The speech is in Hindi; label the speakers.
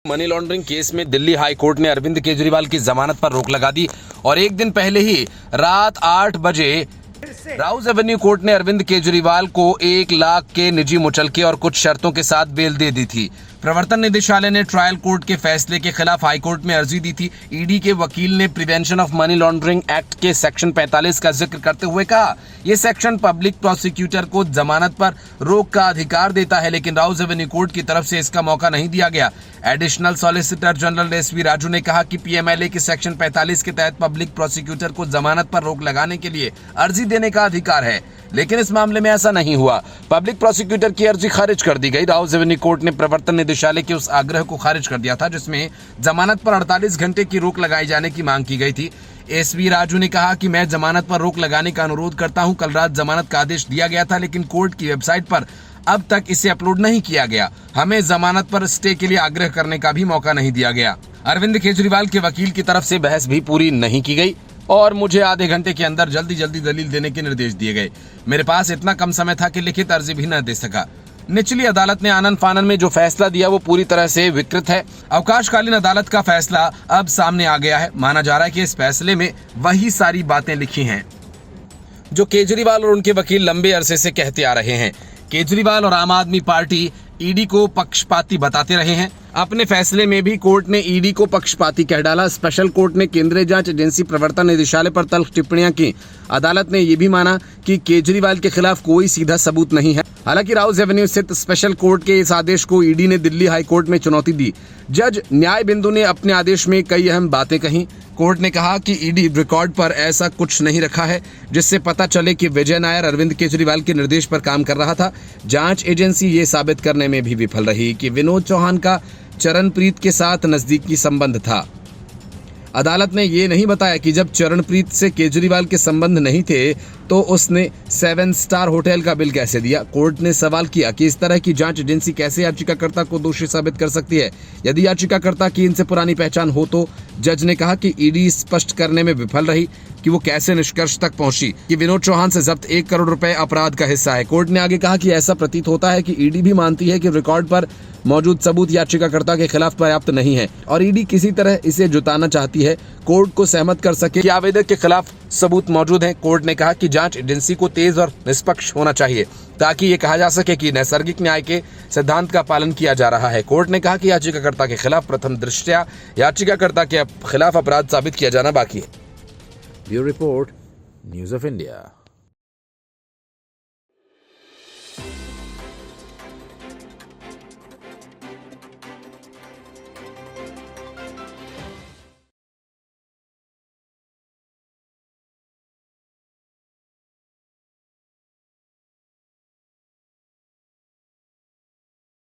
Speaker 1: मनी लॉन्ड्रिंग केस में दिल्ली हाई कोर्ट ने अरविंद केजरीवाल की जमानत पर रोक लगा दी और एक दिन पहले ही रात 8 बजे राउज एवेन्यू कोर्ट ने अरविंद केजरीवाल को 1 लाख के निजी मुचलके और कुछ शर्तों के साथ बेल दे दी थी। प्रवर्तन निदेशालय ने ट्रायल कोर्ट के फैसले के खिलाफ हाईकोर्ट में अर्जी दी थी। ईडी के वकील ने prevention of money laundering act के सेक्शन 45 का जिक्र करते हुए कहा, यह सेक्शन पब्लिक प्रोसिक्यूटर को जमानत पर रोक का अधिकार देता है, लेकिन राउज एवेन्यू कोर्ट की तरफ से इसका मौका नहीं दिया गया। Additional solicitor general SV Raju ने कहा कि पीएमएलए के सेक्शन 45 के तहत पब्लिक प्रोसिक्यूटर को जमानत पर रोक लगाने के लिए अर्जी देने का अधिकार है, लेकिन इस मामले में ऐसा नहीं हुआ। पब्लिक प्रोसिक्यूटर की अर्जी खारिज कर दी गई। राउज एवेन्यू कोर्ट ने प्रवर्तन निदेशालय के उस आग्रह को खारिज कर दिया था जिसमें जमानत पर 48 घंटे की रोक लगाई जाने की मांग की गई थी। एसवी राजू ने कहा कि मैं जमानत पर रोक लगाने का अनुरोध करता हूं। कल रात जमानत का आदेश दिया गया था, लेकिन कोर्ट की वेबसाइट पर अब तक इसे अपलोड नहीं किया गया। हमें जमानत पर स्टे के लिए आग्रह करने का भी मौका नहीं दिया गया। अरविंद केजरीवाल के वकील की तरफ से बहस भी पूरी नहीं की गई और मुझे आधे घंटे के अंदर जल्दी दलील देने के निर्देश दिए गए। मेरे पास इतना कम समय था कि लिखित अर्जी भी न दे सका। निचली अदालत ने आनन फानन में जो फैसला दिया वो पूरी तरह से विकृत है। अवकाशकालीन अदालत का फैसला अब सामने आ गया है। माना जा रहा है कि इस फैसले में वही सारी बातें लिखी हैं जो केजरीवाल और उनके वकील लंबे अरसे से कहते आ रहे हैं। केजरीवाल और आम आदमी पार्टी ईडी को पक्षपाती बताते रहे हैं। अपने फैसले में भी कोर्ट ने ईडी को पक्षपाती कह डाला। स्पेशल कोर्ट ने केंद्रीय जांच एजेंसी प्रवर्तन निदेशालय पर तल्ख टिप्पणियां की। अदालत ने यह भी माना कि केजरीवाल के खिलाफ कोई सीधा सबूत नहीं है। हालांकि राउज एवेन्यू स्थित स्पेशल कोर्ट के इस आदेश को ईडी ने दिल्ली हाई कोर्ट में चुनौती दी। जज न्याय बिंदु ने अपने आदेश में कई अहम बातें कही। कोर्ट ने कहा कि ईडी रिकॉर्ड पर ऐसा कुछ नहीं रखा है जिससे पता चले कि विजय नायर अरविंद केजरीवाल के निर्देश पर काम कर रहा था। जांच एजेंसी ये साबित करने में भी विफल रही कि विनोद चौहान का चरणप्रीत के साथ नजदीकी संबंध था। अदालत ने ये नहीं बताया कि जब चरणप्रीत से केजरीवाल के संबंध नहीं थे तो उसने 7 स्टार होटल का बिल कैसे दिया। कोर्ट ने सवाल किया कि इस तरह की जांच एजेंसी कैसे याचिकाकर्ता को दोषी साबित कर सकती है। यदि याचिकाकर्ता की इनसे पुरानी पहचान हो तो जज ने कहा कि ईडी स्पष्ट करने में विफल रही कि वो कैसे निष्कर्ष तक पहुंची कि विनोद चौहान से जब्त 1 करोड़ रुपए अपराध का हिस्सा है। कोर्ट ने आगे कहा कि ऐसा प्रतीत होता है कि ईडी भी मानती है कि रिकॉर्ड पर मौजूद सबूत याचिकाकर्ता के खिलाफ पर्याप्त नहीं है और ईडी किसी तरह इसे जुटाना चाहती है, कोर्ट को सहमत कर सके कि आवेदक के खिलाफ सबूत मौजूद हैं। कोर्ट ने कहा कि जांच एजेंसी को तेज और निष्पक्ष होना चाहिए ताकि ये कहा जा सके कि नैसर्गिक न्याय के सिद्धांत का पालन किया जा रहा है। कोर्ट ने कहा कि याचिकाकर्ता के खिलाफ प्रथम दृष्टया याचिकाकर्ता के खिलाफ अपराध साबित किया जाना बाकी है। Bureau report, news of India.